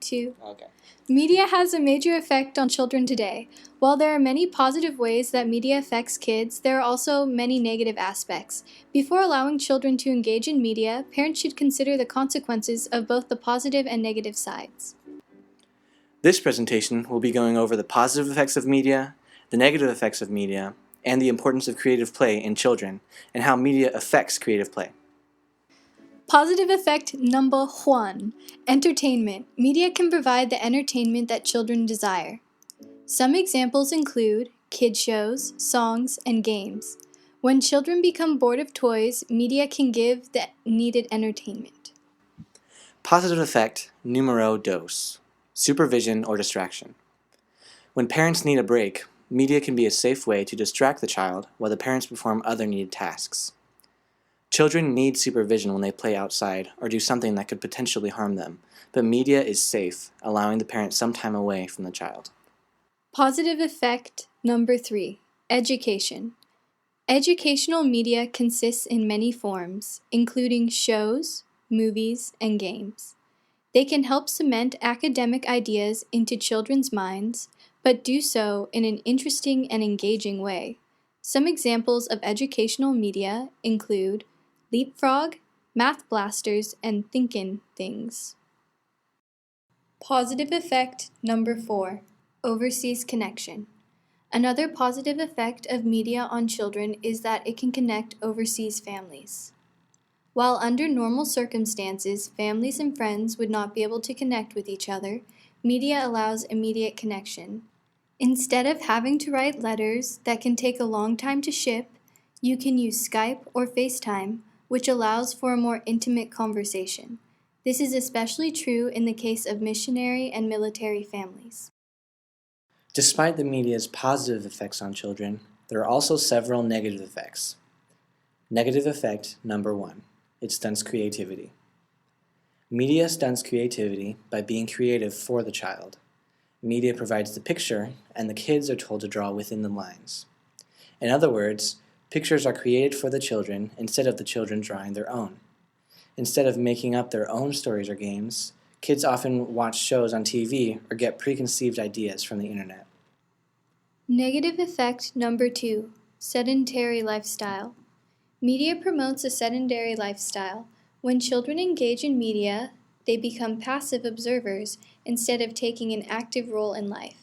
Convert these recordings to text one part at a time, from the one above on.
2. Okay. Media has a major effect on children today. While there are many positive ways that media affects kids, there are also many negative aspects. Before allowing children to engage in media, parents should consider the consequences of both the positive and negative sides. This presentation will be going over the positive effects of media, the negative effects of media, and the importance of creative play in children, and how media affects creative play. Positive effect number 1. Entertainment. Media can provide the entertainment that children desire. Some examples include kid shows, songs, and games. When children become bored of toys, media can give the needed entertainment. Positive effect numero dos. Supervision or distraction. When parents need a break, media can be a safe way to distract the child while the parents perform other needed tasks. Children need supervision when they play outside or do something that could potentially harm them, but media is safe, allowing the parent some time away from the child. Positive effect number 3. Education. Educational media consists in many forms, including shows, movies, and games. They can help cement academic ideas into children's minds, but do so in an interesting and engaging way. Some examples of educational media include Leapfrog, Math Blasters, and Thinkin' Things. Positive effect number 4. Overseas connection. Another positive effect of media on children is that it can connect overseas families. While under normal circumstances, families and friends would not be able to connect with each other, media allows immediate connection. Instead of having to write letters that can take a long time to ship, you can use Skype or FaceTime, which allows for a more intimate conversation. This is especially true in the case of missionary and military families. Despite the media's positive effects on children, there are also several negative effects. Negative effect number 1. It stunts creativity. Media stunts creativity by being creative for the child. Media provides the picture, and the kids are told to draw within the lines. In other words, pictures are created for the children instead of the children drawing their own. Instead of making up their own stories or games, kids often watch shows on TV or get preconceived ideas from the internet. Negative effect number 2. Sedentary lifestyle. Media promotes a sedentary lifestyle. When children engage in media, they become passive observers instead of taking an active role in life.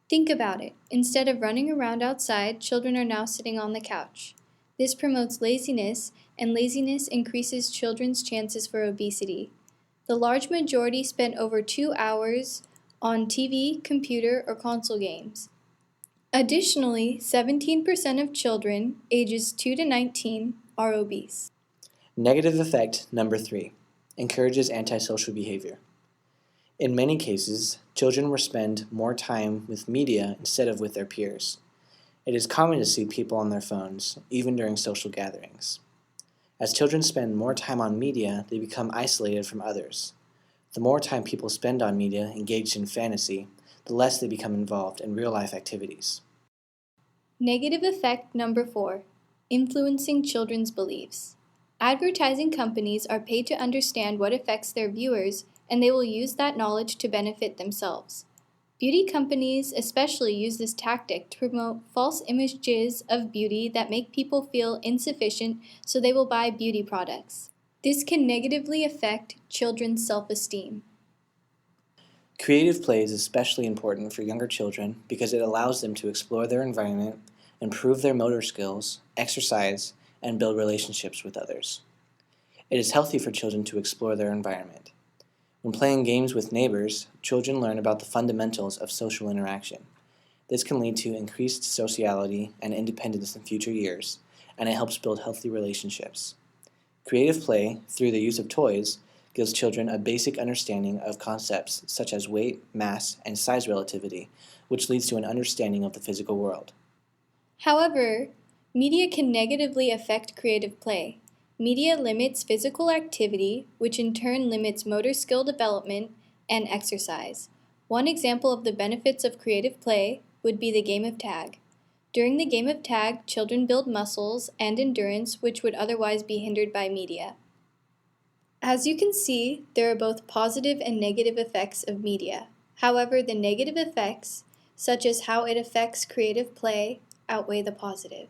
Think about it. Instead of running around outside, children are now sitting on the couch. This promotes laziness, and laziness increases children's chances for obesity. The large majority spent over 2 hours on TV, computer, or console games. Additionally, 17% of children ages 2 to 19 are obese. Negative effect number 3. Encourages antisocial behavior. In many cases, children will spend more time with media instead of with their peers. It is common to see people on their phones, even during social gatherings. As children spend more time on media, they become isolated from others. The more time people spend on media engaged in fantasy, the less they become involved in real-life activities. Negative effect number 4. Influencing children's beliefs. Advertising companies are paid to understand what affects their viewers, and they will use that knowledge to benefit themselves. Beauty companies especially use this tactic to promote false images of beauty that make people feel insufficient, so they will buy beauty products. This can negatively affect children's self-esteem. Creative play is especially important for younger children because it allows them to explore their environment, improve their motor skills, exercise, and build relationships with others. It is healthy for children to explore their environment. When playing games with neighbors, children learn about the fundamentals of social interaction. This can lead to increased sociality and independence in future years, and it helps build healthy relationships. Creative play, through the use of toys, gives children a basic understanding of concepts such as weight, mass, and size relativity, which leads to an understanding of the physical world. However, media can negatively affect creative play. Media limits physical activity, which in turn limits motor skill development and exercise. One example of the benefits of creative play would be the game of tag. During the game of tag, children build muscles and endurance which would otherwise be hindered by media. As you can see, there are both positive and negative effects of media. However, the negative effects, such as how it affects creative play, outweigh the positive.